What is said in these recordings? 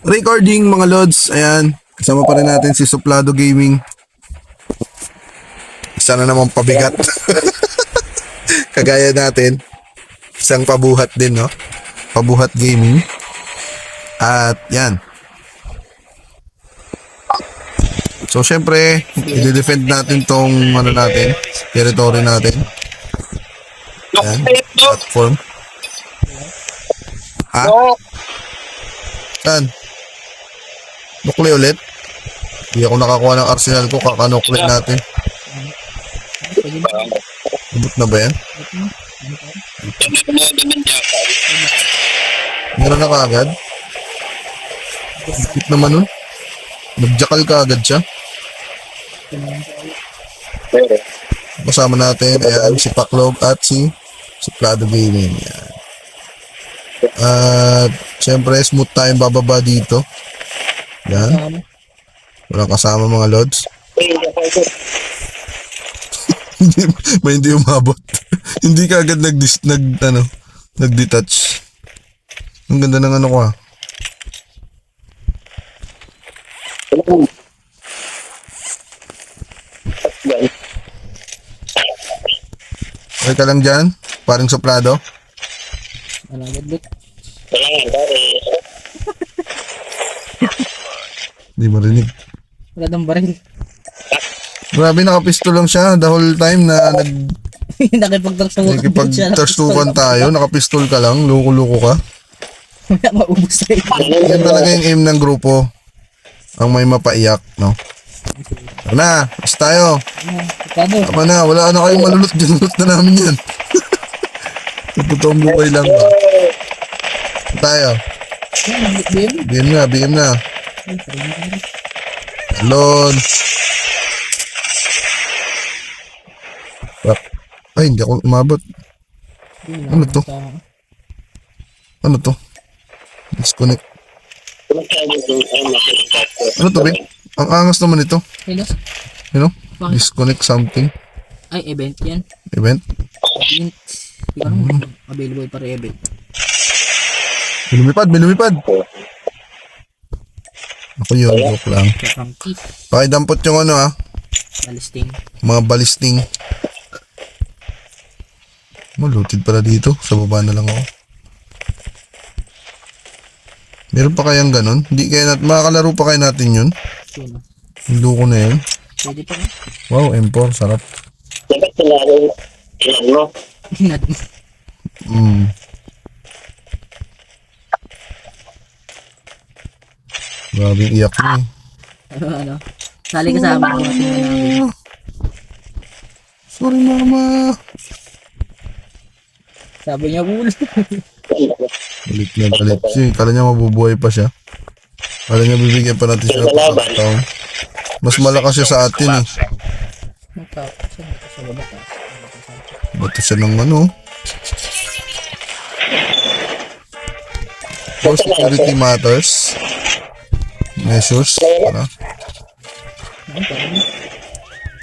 recording mga lods. Ayan, kasama pa rin natin si Suplado Gaming. Isa na namang pabigat. Kagaya natin. Isang pabuhat din, no? Pabuhat Gaming. At yan. So syempre, i-defend natin tong ano natin, territory natin. Yan, platform. Ha? Saan? Nukli ulit? Hindi ako nakakuha ng arsenal ko, kakanukli natin. Abot na ba yan? Meron na kaagad? Bukit naman nun. Nagjakal ka agad siya. Kasama natin, ayan, si Paklog at si Suplado Gaming. Ayan. At syempre, smooth tayong bababa dito. Yan. Walang kasama mga lods. May hindi umabot. Hindi ka agad nag-detach. Ang ganda ng ano ko ah. Okay ka lang dyan? Paring Suplado? Wala gadlit. Hindi marinig. Wala dang baril. Grabe, nakapistol lang siya the whole time na Nakipagtarsukan tayo. Nakapistol ka lang, loko-loko ka. Wala maubos na ito. Yan talaga yung aim ng grupo. Ang may mapaiyak, no? Tara na, mas tayo. Kado. Tama na, wala na kayong malulot. Dinulot na namin yan. Totoong buhay lang ba? Tayo. BM na. Alon. Ay, hindi ako umabot. Ano to? Ano to? Disconnect. Ano to, be? Ang angas naman ito. Hilos? You know? Disconnect something. Ay, event yan. Event. Event. Ano? Available para event. Lumipad. Ako yun, joke lang. Kakampi. Pakidampot yung ano ah. Balisting. Mga balisting. Malutid pala dito. Sa baba na lang ako. Meron pa kayang ganun? Hindi kaya makakalaro pa kayo natin yun? Sino? Yung luko na yun. Pwede pa ka? Wow, M4. Sarap. Dapat kailangan ilan mo. Grabe yung iyak niya eh. Ano? Sali ka sa amin. Tingnan namin. Sorry mama. Sabi niya, bull. Balik na galit siya. Kala niya mabubuhay pa siya. Kala niya bibigyan pa natin siya ng pagkakataon. Mas malakas siya sa atin eh. Sa baba. Bato siya ng ano. For security matters. Measures. Para.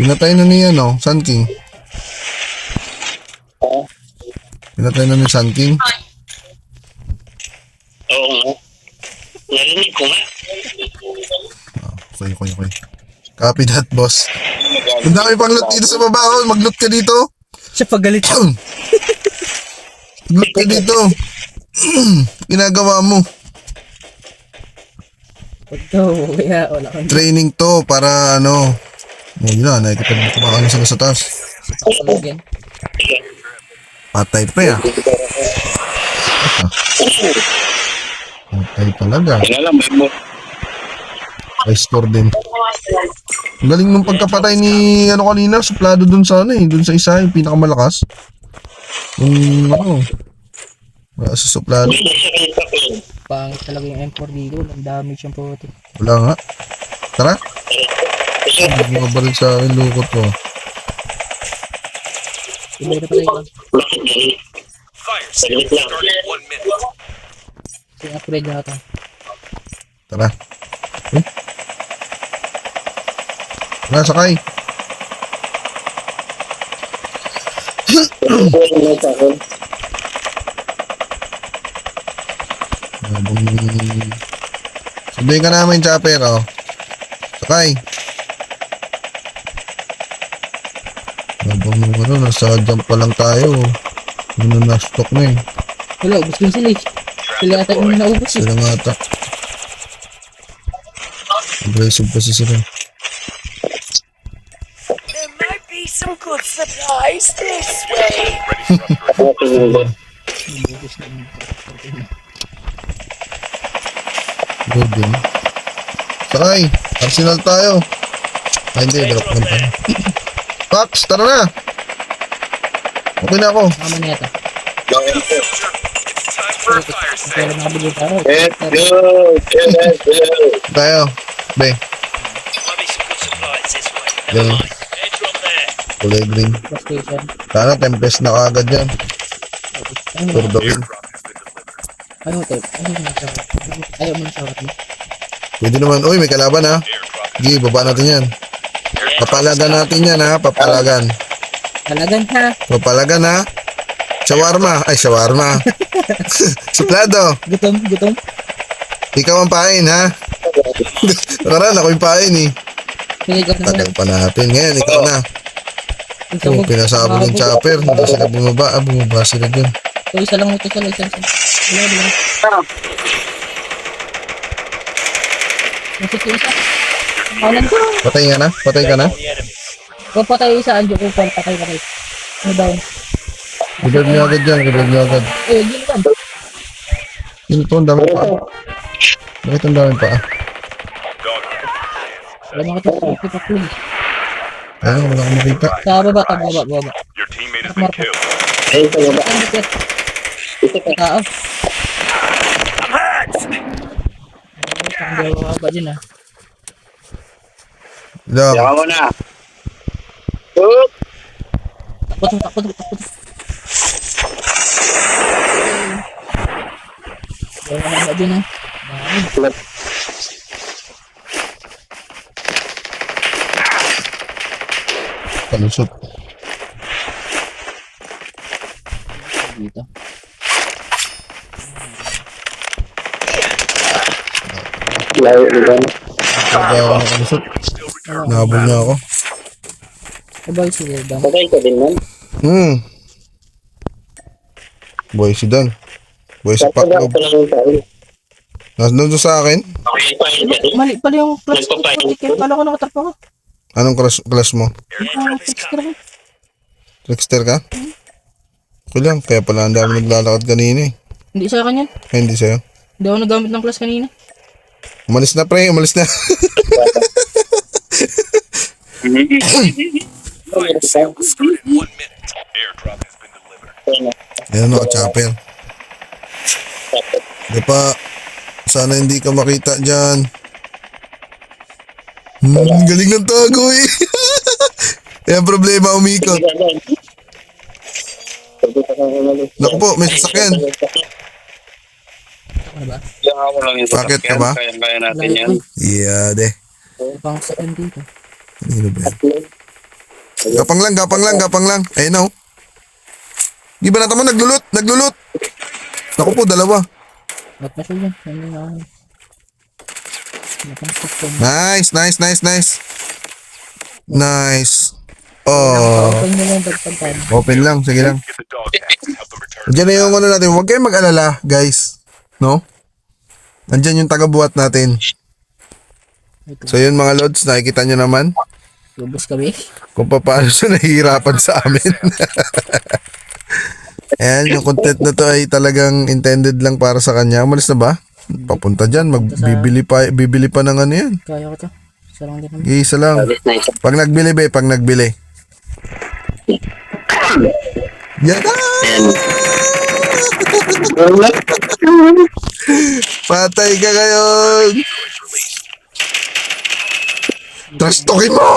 Pinatay na niya no, Sun King. Pinatay na ni Sun King. Oo nga. Narinig ko nga. Okay. Copy that, boss. Ang dami pang loot dito sa baba. Oh. Mag-loot ka dito. Siya pagalit. Mag-loot ka dito. Ginagawa mo. Pagto, kaya wala kang Training to para ano. Oh, yun na. Nakikipagbukakan sila sa taas. talagyan. Patay pa ya. Patay talaga. Kailangan may mo. High score din. Ang galing nung pagkapatay ni ano kanina, Suplado dun sa ano eh, dun sa isa yung pinakamalakas. Yung ano, wala sa Suplado. Pangit talaga yung M4 dito. Ang damage yung puti. Wala nga. Tara. Hindi mo baril sa akin, lukot ko. Iba na pala yun. Fire sale starting in 1 minute. Kasi upgrade na ito. Tara. Eh? Tara, sakay. Sabihin ka namin, chopper, oh. Sakay. Habang nasa jump pa lang tayo. Ano na stock na eh. Wala, ubus din sila eh. Sila ata yung naubos eh. Sila nga ata. Aggressive kasi sila. There might be some good supplies this way. Ako tinulog. Good din. Sakay. Arsenal tayo. Ay hindi, drop lang tayo. Pax, tara na. Okay na ako. Tama na yata. Gawin ko. It's time for a fire Pero sale. nakabili tayo. Let's go! Let's go! Tayo. Be, Might be some good supplies this way. Ganun. Never mind. Head up there. kulay green. Gas station. Sana tempest na kagad yan. Ano For the win. Ano ito? Ano yung shawat? Ayaw mo ng shawat mo? Pwede naman. Uy, may kalaban ha. Sige, baba natin yan. Papalagan natin yan ha. Papalagan. Talagan ha? Papalagan ha. Shawarma. Ay, shawarma. Suplado. Gutom. Ikaw ang pain ha. Nakaraan ako yung pain eh. Pinigaw na Tagal pa natin. Ngayon, ikaw na. Isa Oh, pinasabog ng chopper. Hindi sila bumaba. Bumaba sila dun. So, isa lang ito. Isa. Wala. Nasip yung isa. Kanan ko. Patay ka na? Patay ka na? The enemies. Kung patay isa, Anjo ko. Patay. Ano daw? Reload nyo agad dyan. Reload nyo agad. Yun lang. Yun po, ang dami pa. Bakit ang dami pa? Wala mga ito. Ayun, wala akong makita. Sa baba. Baba. Your teammate has been killed. Ayun sa baba. Ang dikit. Ito ka. Tao. I'm hacked. Ang dalawa ba dyan ah. Lang. Saka mo na. Oop! Takot. Dalawa ba dyan ah. Dami. Palusot. Dito. Layo ulan. Kaya ako nakalusot. Nahabol niya ako. Sabay si Dam. Patay ka din man. Boy si Dan. Boy si Tatagak Paclob. ko lang yung tayo. Nandun doon sa akin? Okay, fine ka din. Mali pala yung class ko. Nagpapainit. Kala ko nakatrapa ko. Anong class mo? Trickster ko. Trickster ka? Okay lang. Kaya pala ang dami naglalakad kanina eh. Hindi sa akin yan. Ay, hindi sa'yo. Hindi ako nagamit ng class kanina. Umalis na pre. Umalis na. Fire sale will start in 1 minute. Airdrop has been delivered. Ayan o, chopper. Di pa. Sana hindi ka makita dyan. Galing ng tago eh. Kaya problema umikot. Naku po, may sasakyan. Ano ba? Bakit ka ba? Kaya natin Layo yan. ko. Yeah, de. May pang sakyan dito. Ano ba yan? Gapang lang. Ayun o. Di ba natin mo naglulot? Naku po, dalawa. Ba't na siya yan? Hindi na ako. Napang sakyan. Nice. Oh. Open nyo lang pagpagpan. Open lang, sige lang. Get the dog tags and help them return. Diyan na yung ano natin. Huwag kayong mag-alala, guys. No? Andyan yung taga-buhat natin. So yun mga lods, nakikita nyo naman Lubos kami. kung paano siya nahihirapan sa amin. Ayan, yung content na to ay talagang intended lang para sa kanya. Umalis na ba? Papunta dyan, bibili pa ng ano yan. Kaya ko to. Isa lang din naman. Isa lang. Nice. Pag nagbili. Yan na! Patay ka ngayon! Trash talkin mo!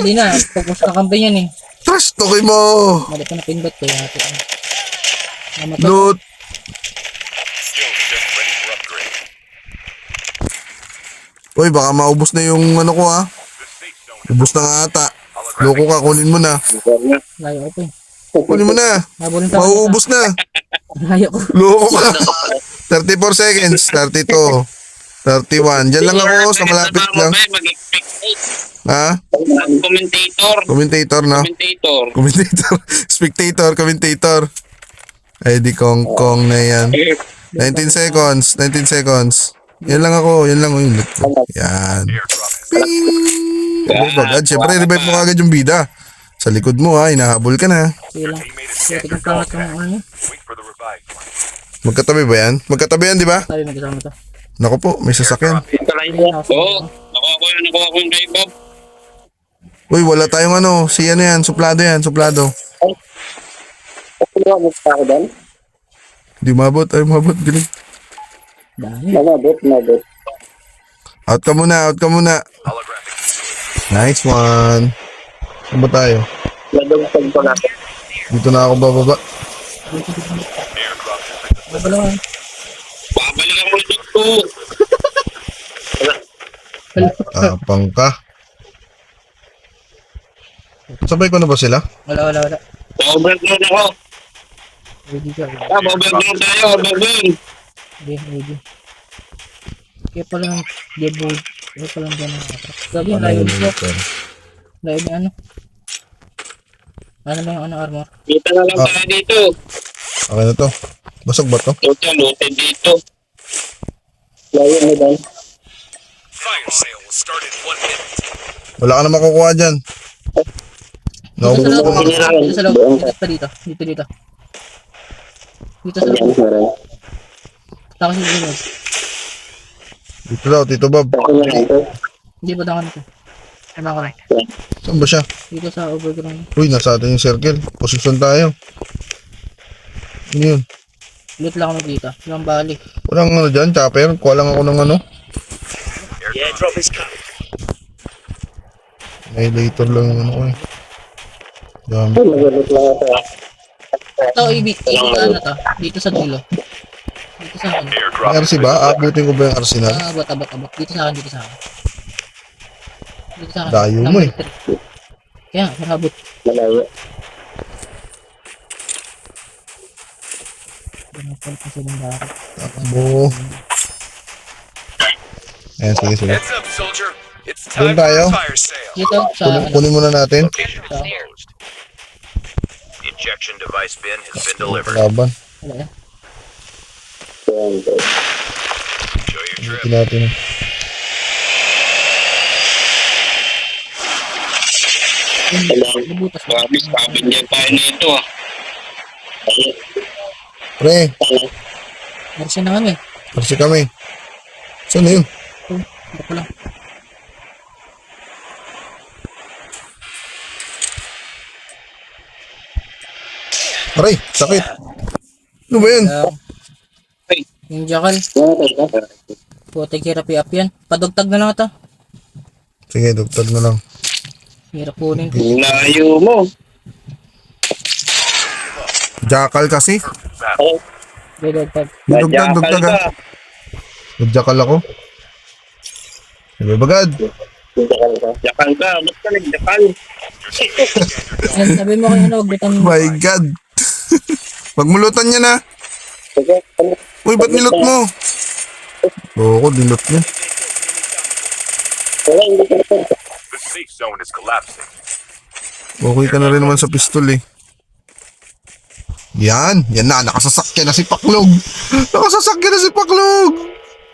Di na. Focus na campaign yan eh. Trash talkin mo! Mali ko na pinbot ko. Hati ko. Namatay. Loot! Shield just ready for upgrade. Uy, baka maubos na yung ano ko ha. The safe zone Ubos na nga ata. Loko ka, kunin mo na. Layo ko eh. Kunin mo na. Habulin pa. Mauubos na. Layo ko. Loko ka. 34 seconds. 32. 31. Diyan lang ako sa malapit lang. Ha? Commentator. Commentator, no? Commentator. Commentator. Spectator. Ay, di Kong Kong na yan. 19 seconds. 19 seconds. Yan lang ako. Yan lang. Yun. Yan. Ping! Revive agad. Siyempre, revive mo agad yung bida. Sa likod mo, ha. Hinahabol ka na. Sige lang. Teammate is Putik standing ang pangat by. ng ano niya. Wait for the revive flight. Magkatabi ba yan? Magkatabi yan, di ba? Sabi magkasama to. Naku po, may sasakyan. Oo. Nakuha ko yung kay Bob. Uy, wala tayong ano. Si ano yan. Suplado yan. Suplado. Ano mo pa ako doon? Di mabot. Ay, mabot. Galing. Dami. Mabot. Out ka muna. Out ka muna. Holographic. Nice one. Saan ba tayo? Nadugtog ko na. Dito na ako bababa. Airdrop has been Wala. Babalikan mo dito. Tapang ka. Sabay ko na ba sila? Wala. Overload ako. Ready ka. Overload tayo. Overload. Ready. Kaya pala ng debo. Kaya pala ng gano'n. Sabi yung layo dito. Layo ni ano. Ano ba yung ano armor? Dito na lang tayo dito. Okay na to. Basag ba to? Looted dito. Layo mo doon. fire sale will start in 1 minute. Wala ka na makukuha dyan. No. Dito sa loob. Dito sa loob. Dito pa dito. Dito. Dito sa loob. Tapos yung loob. Dito daw, Tito Bob. Hindi ba tangan ito? Ano ka lang? Saan ba siya? Dito sa overground. Uy, nasa atin yung circle. Posisyon tayo. Ano yun? Loot lang ako dito. Yung balik. Walang ano dyan, chopper. Kuha lang ako ng ano. Airdrop is coming. May later lang yung ano ko eh. Dami. Magulot lang ito. Ito, ibig ano to? Dito sa dulo. Dito sa akin. Airdrop May RC ba? Aabutin ko ba yung arsenal? Abot. Dito sa akin. Dito sa akin. Dayo mo eh. Number 3. Kaya, marabot. Malayo. Pinapal kasi ng bakit. Takbo. Ayan, sige. Heads up, soldier. It's Doon time for tayo. a fire sale. Dito, sa ano. Kunin muna natin. Location is closed. Injection device bin has been delivered. Laban. Wala yan. Enjoy your trip. Buti natin. Nabutas. Mabis kabin niya tayo nito ah. Pre, Mercy na kami. RC kami. Saan na yun? Ito, baka lang. Aray, sakit. Ano ba yun? Yung jackal. Putik hirap i-up yan. Padugtag na lang ito. Sige, dugtag na lang. Hirap kunin. Layo mo. Jackal kasi. Dugtag. Dugtag ha. Nagjakal ako. Sabi bagad. Jakal ka. Ba't ka nagjakal? Yan, sabi mo kayo na huwag butang My God. Pagmulutan niya na. Uy, ba't nilot mo? Oo, ko, nilot niya. The safe zone is collapsing. Okay ka na rin naman sa pistol eh. Yan na, nakasasakyan na si Paklog. Nakasasakyan na si Paklog.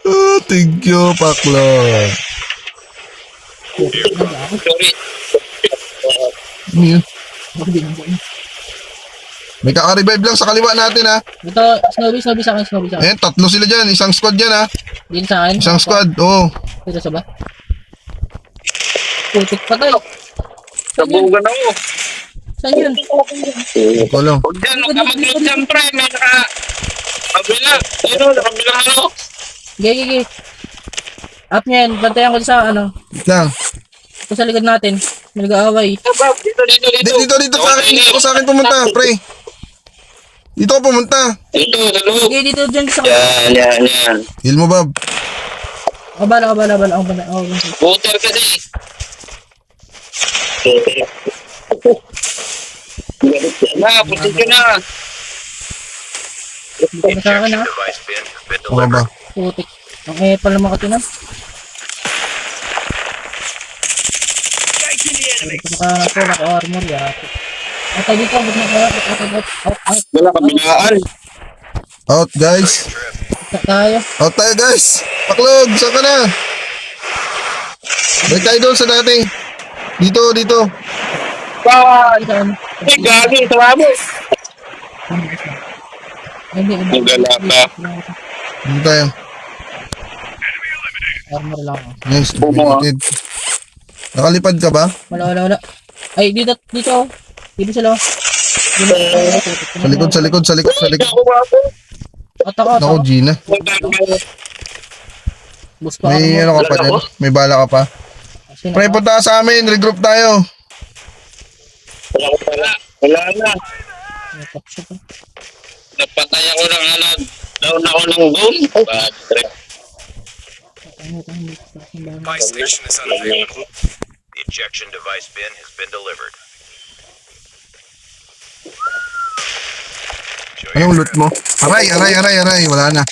Ah, thank you, Paklog. Sorry. Ano yun? May kaka-revive lang sa kaliwa natin ha. Ito, Snowy sa akin. Ayan, tatlo sila dyan. Isang squad dyan ha. Dito sa akin. Isang squad, oo. Dito sa ba? Putik patay. Sabugan ako. Saan yun? Ito lang. Huwag dyan. Huwag ka mag-load dyan, pre. May kabila. Ano, nakabila ako. Gigi. Up niya yan. Bantayan ko sa ano. Wait lang. Ito sa likod natin. May nag-aaway. Dito sa akin. Dito sa akin pumunta, pre. Dito ka pumunta. Ito, sa loob. Sige, dito dyan sa Yan. Heal mo, Bob. Kabala. Ako bala. Water kasi. Na, putin ka na. Dito sa akin ha. Device bin has been Ano ba? delivered. Putik. Ang pala makatinan. Dito naka-armor yata. Atay dito, ba't out. Wala kabilaan. Out, guys. Tayo. Out tayo, guys. Paklog, saan ka na? Balik tayo doon sa dati. Dito. Saan? Saan? Ay, gagi. Tumamo. Hindi. Nagalata. Dito tayo. Armor lang ako. Nice, depleted. Nakalipad ka ba? Wala. Ay, dito. Dito sila. Sa likod. Ako ba ako? Ako, Gina. Bus pa May ano ka pa din? May bala ka pa? Pre, punta ka sa amin. Regroup tayo. Wala na. Napatay ako ng ano. Down ako ng goal. Bad trip. Buy station is unavailable. The injection device bin has been delivered. Enjoy your Anong loot mo? Aray. Wala na.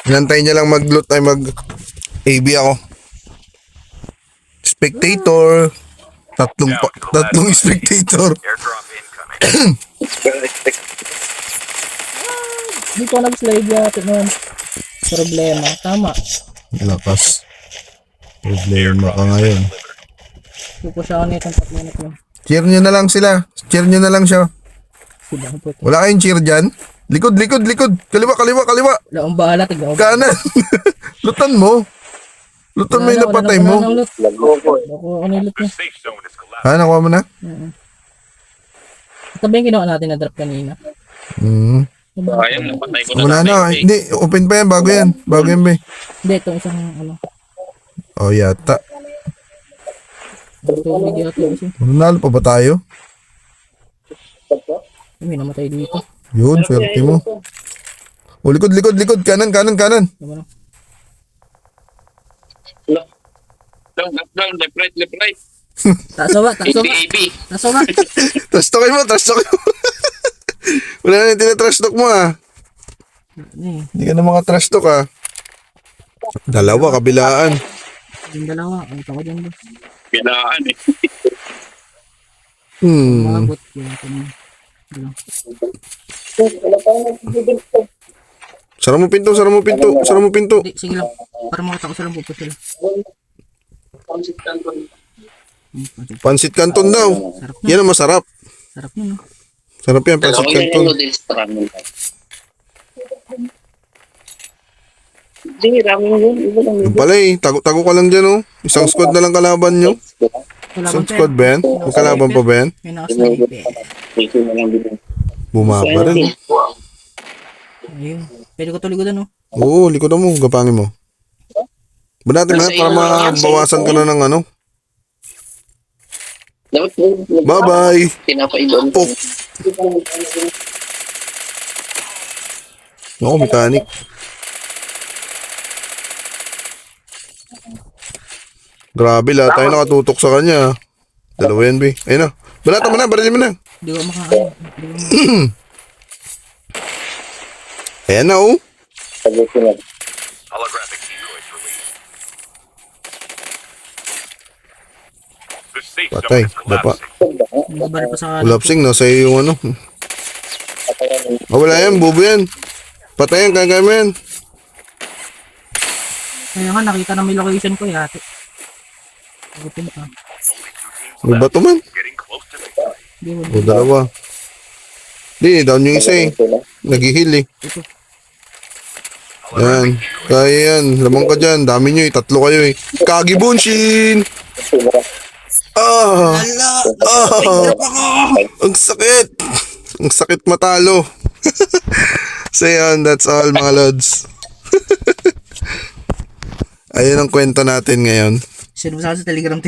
Inantay niya lang mag-loot ay mag-AB ako. Spectator. Tatlong spectator. airdrop incoming. Hindi ko nag-slide yata noon. Problema. Tama. Lakas. Problema ka ngayon. Pupo siya ako nitong 4 minutes mo. Cheer nyo na lang sila. Cheer nyo na lang siya. Sila ang puto. Wala kayong cheer dyan? Likod. Kaliwa. Wala akong bahala. Tignan ko. Kanan. Lutan mo. Lutan mo yung napatay mo. Wala nang loot. Ako ano yung loot niya. Safe zone is collapsed. Ha, nakuha mo na? Ito ba yung ginawa natin na drop kanina? Ayun, napatay ko na. Wala na. Hindi, open pa yan. Bago yan, be. Hindi, ito isang ano. Oh, yata. Tubig yata kasi. Nanalo pa ba tayo? May namatay dito. Yun, swerte mo. Oh, likod. Kanan. Diba na? Down, left right. Taso ba? AB. Trash talkin mo. Wala na yung tinatrash talk mo Hindi ka na mga trash talk Dalawa, kabilaan. Yung dalawa. Ang tako dyan ba? Kailangan eh. Mga bot. Yung kanina. Sara mo pinto. Hindi, sige lang. Para makita ko silang pupo sila. Pansit Canton daw. Sarap na. Yan ang masarap. Sarap na, no? Sarap yan, Pansit Canton. Yung pala tago ka lang dyan Isang squad na lang kalaban nyo. Isang squad ba yan? May kalaban pa ba yan? May nakasniper. Bumaba rin Ayun. Pwede ko tuloy ko doon, no? Oo, likodan mo, gapangin mo. Ba natin para mabawasan ka na ng ano? Bye-bye! Pok! Ako, mechanic. Grabe, lahat tayo nakatutok sa kanya. Dalawa yan, be. Ayun na. Balata mo na, barilin mo na. Hindi ko makaano. Ayan na, Holographic decoys released. The safe Patay, zone is dapa. collapsing. Nagabal pa sa Ulapsing, nasa iyo yung ano. Wala yan, bubo yan. Patayan, kaya mo yan. Kaya nga, nakita na may location ko, yate. Open pa. May bato man. Getting close to victory. Hindi mo. O, dalawa. Di, down yung isa Nag-heal Ito. Yan. Kaya yan. Lamang ka dyan. Dami nyo Tatlo kayo Kagi Bunshin! Ang sakit! Ang sakit matalo. So yan, that's all mga lods. Ayun ang kwento natin ngayon. Sinubasa sa Telegram.